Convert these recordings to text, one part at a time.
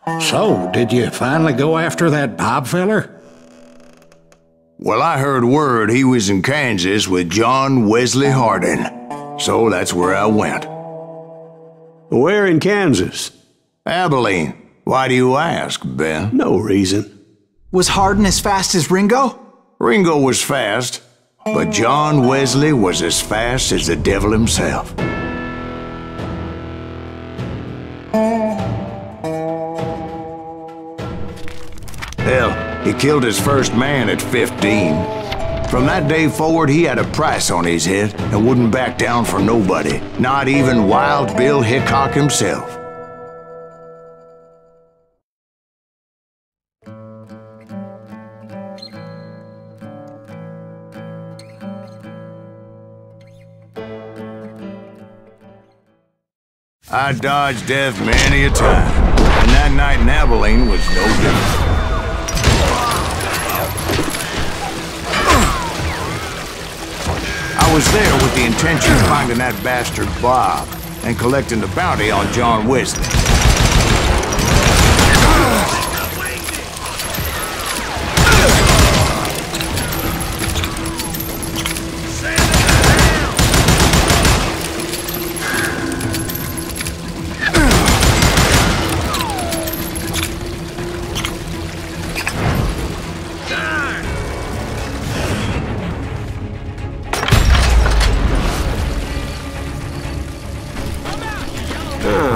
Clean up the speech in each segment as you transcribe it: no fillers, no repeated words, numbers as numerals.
So, did you finally go after that Bob feller? Well, I heard word he was in Kansas with John Wesley Hardin, so that's where I went. Where in Kansas? Abilene. Why do you ask, Ben? No reason. Was Hardin as fast as Ringo? Ringo was fast, but John Wesley was as fast as the devil himself. Hell, he killed his first man at 15. From that day forward, he had a price on his head and wouldn't back down for nobody, not even Wild Bill Hickok himself. I dodged death many a time, and that night in Abilene was no different. I was there with the intention of finding that bastard Bob and collecting the bounty on John Wesley.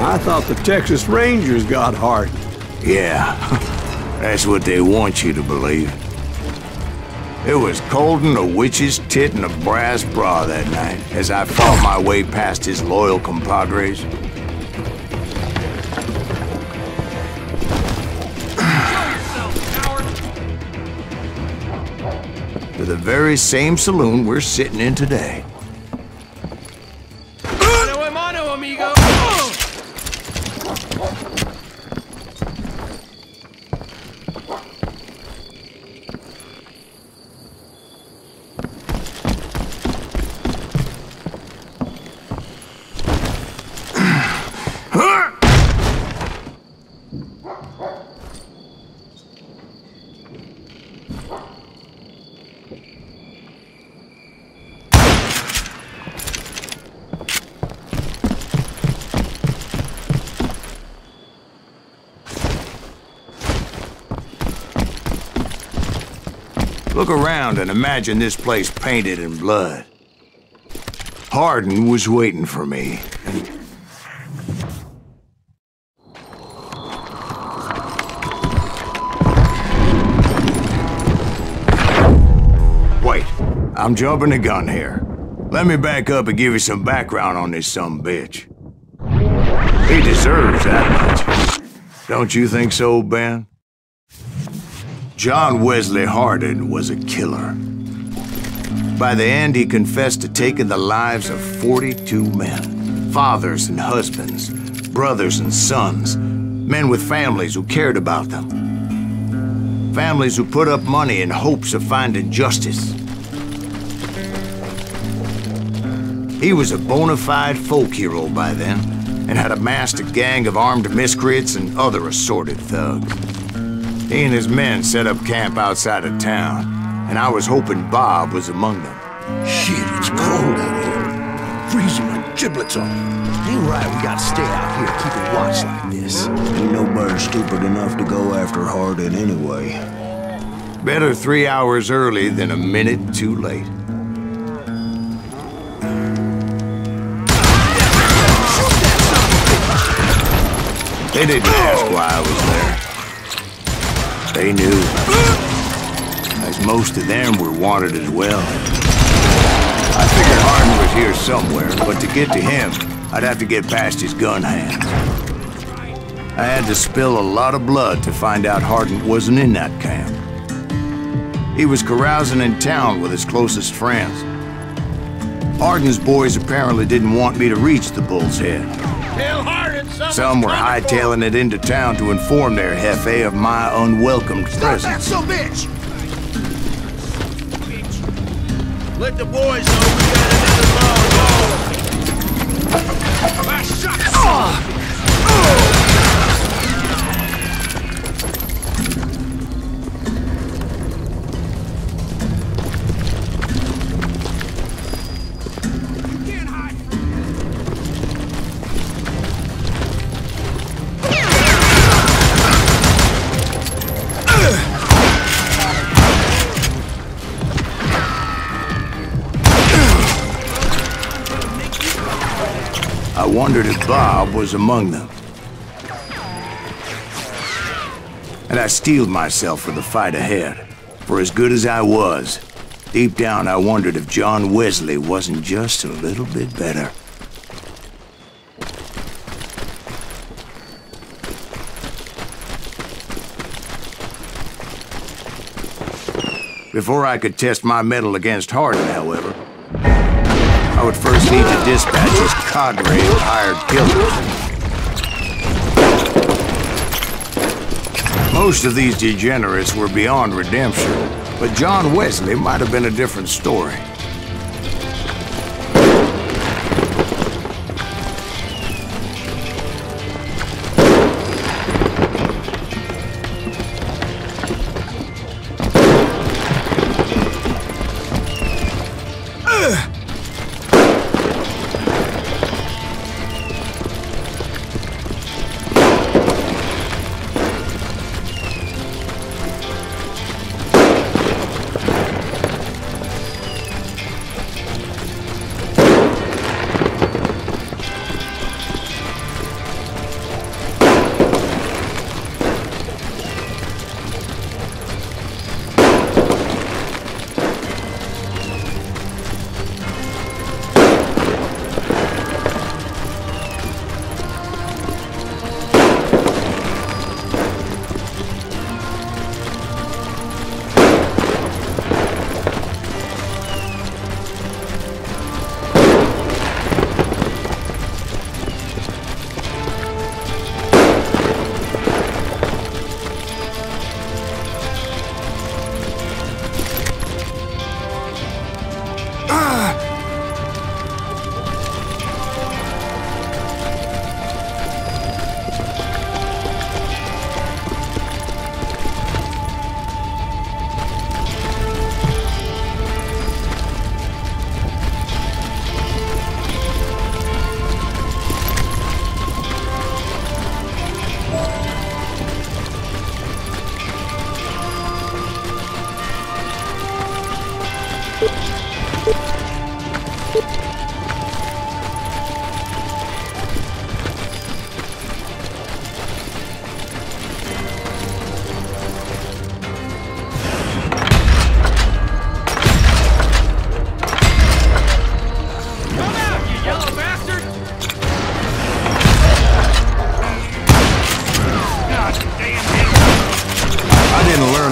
I thought the Texas Rangers got Hardin. Yeah, that's what they want you to believe. It was cold in a witch's tit and a brass bra that night as I fought my way past his loyal compadres. To the very same saloon we're sitting in today. Mano, amigo! Look around and imagine this place painted in blood. Hardin was waiting for me. Wait, I'm jumping the gun here. Let me back up and give you some background on this sumbitch. He deserves that much. Don't you think so, Ben? John Wesley Hardin was a killer. By the end, he confessed to taking the lives of 42 men. Fathers and husbands, brothers and sons, men with families who cared about them. Families who put up money in hopes of finding justice. He was a bona fide folk hero by then, and had amassed a gang of armed miscreants and other assorted thugs. He and his men set up camp outside of town, and I was hoping Bob was among them. Shit, it's cold out here. Freezing my giblets off. Ain't right we gotta stay out here keeping watch like this. Ain't nobody stupid enough to go after Hardin anyway. Better 3 hours early than a minute too late. They didn't ask why I was there. They knew, as most of them were wanted as well. I figured Hardin was here somewhere, but to get to him, I'd have to get past his gun hands. I had to spill a lot of blood to find out Hardin wasn't in that camp. He was carousing in town with his closest friends. Hardin's boys apparently didn't want me to reach the Bull's Head. Some were hightailing it into town to inform their jefe of my unwelcomed presence. Stop that son-bitch! Let the boys know we got another long haul. My shots! wondered if Bob was among them. And I steeled myself for the fight ahead. For as good as I was, deep down I wondered if John Wesley wasn't just a little bit better. Before I could test my mettle against Hardin, however, I would first need to dispatch his cadre of hired killers. Most of these degenerates were beyond redemption, but John Wesley might have been a different story.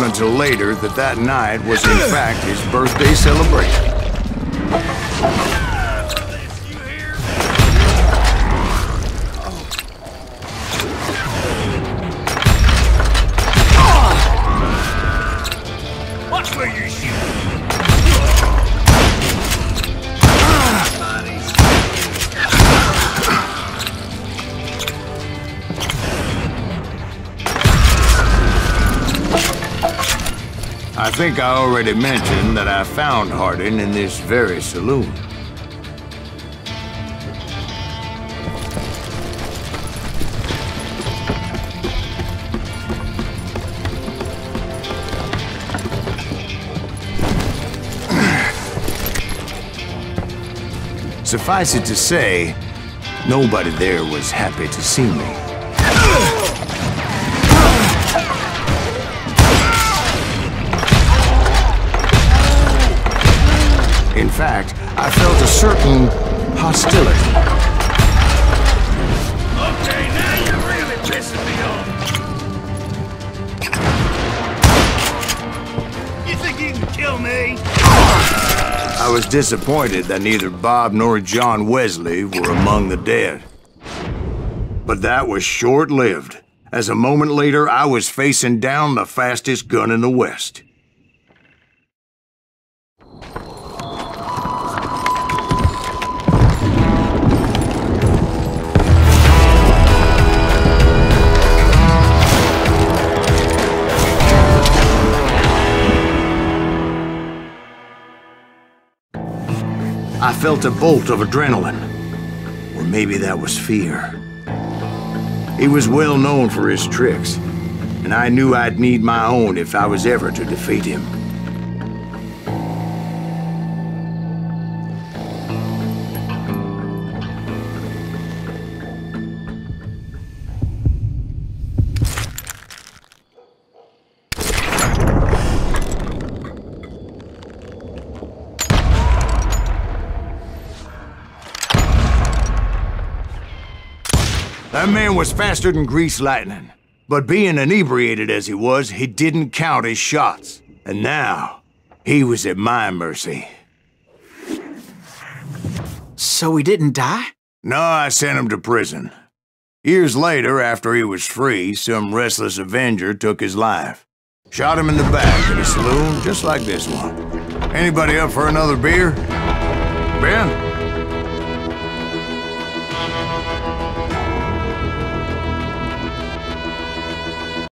Until later that night was in fact his birthday celebration. Watch where you're shooting. I think I already mentioned that I found Hardin in this very saloon. Suffice it to say, nobody there was happy to see me. In fact, I felt a certain hostility. Okay, now you're really pissing me off. You think you can kill me? I was disappointed that neither Bob nor John Wesley were among the dead. But that was short-lived, as a moment later I was facing down the fastest gun in the West. I felt a bolt of adrenaline, or maybe that was fear. He was well known for his tricks, and I knew I'd need my own if I was ever to defeat him. That man was faster than greased lightning. But being inebriated as he was, he didn't count his shots. And now, he was at my mercy. So he didn't die? No, I sent him to prison. Years later, after he was free, some restless avenger took his life. Shot him in the back at a saloon just like this one. Anybody up for another beer? Ben?